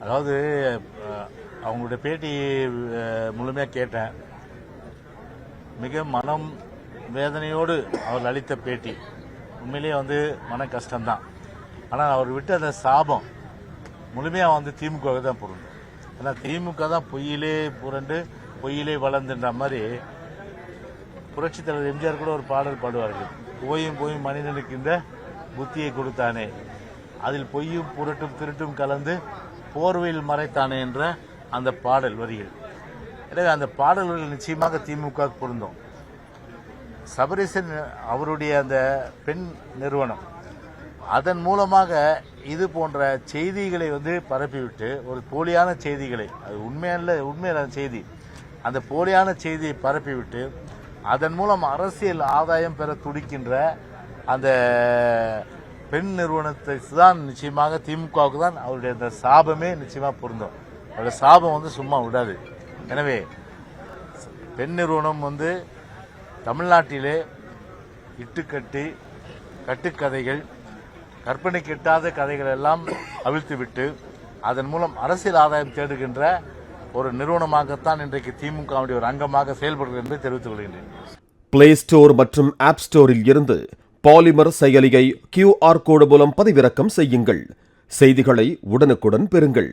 அதாவது அவங்களுடைய பேட்டி முழுமையாக கேட்டேன். மிக மனம் வேதனையோடு அவர் அளித்த பேட்டி. உண்மையிலேயே மன கஷ்டம்தான். ஆனால் அவர் விட்டு அந்த சாபம் முழுமையாக திமுக தான் பொருந்தும். ஏன்னா திமுக தான் பொய்யிலே புரண்டு பொய்யிலே வளர்ந்துன்ற மாதிரி புரட்சித் தலைவர் எம்ஜிஆர் கூட ஒரு பாடல் பாடுவார்கள். போயும் போயும் மனிதனுக்கு இந்த புத்தியை கொடுத்தானே, அதில் பொய்யும் புரட்டும் திருட்டும் கலந்து போர்வையில் மறைத்தானே என்ற அந்த பாடல் வரிகள். எனவே அந்த பாடல்கள் நிச்சயமாக திமுக பொருந்தும். சபரீசன் அவருடைய அந்த பெண் நிறுவனம் அதன் மூலமாக இது போன்ற செய்திகளை பரப்பிவிட்டு ஒரு போலியான செய்திகளை, அது உண்மையான செய்தி, அந்த போலியான செய்தியை பரப்பிவிட்டு அதன் மூலம் அரசியல் ஆதாயம் பெற துடிக்கின்ற அந்த பெண் நிறுவனத்தை தான் நிச்சயமாக திமுகவுக்கு தான் அவருடைய அந்த சாபமே நிச்சயமாக பொருந்தும். அவருடைய சாபம் சும்மா விடாது. எனவே பெண் நிறுவனம் தமிழ்நாட்டிலே இட்டுக்கட்டி கட்டுக்கதைகள், கற்பனை கெட்டாத கதைகள் எல்லாம் அவிழ்த்துவிட்டு அதன் மூலம் அரசியல் ஆதாயம் தேடுகின்ற ஒரு நிறுவனமாகத்தான் இன்றைக்கு திமுகவுடைய ஒரு அங்கமாக செயல்படுகிறது என்று தெரிவித்துக் கொள்கின்றேன். பிளே ஸ்டோர் மற்றும் ஆப் ஸ்டோரில் இருந்து பாலிமர் செயலியை QR கோடு மூலம் பதிவிறக்கம் செய்யுங்கள். செய்திகளை உடனுக்குடன் பெறுங்கள்.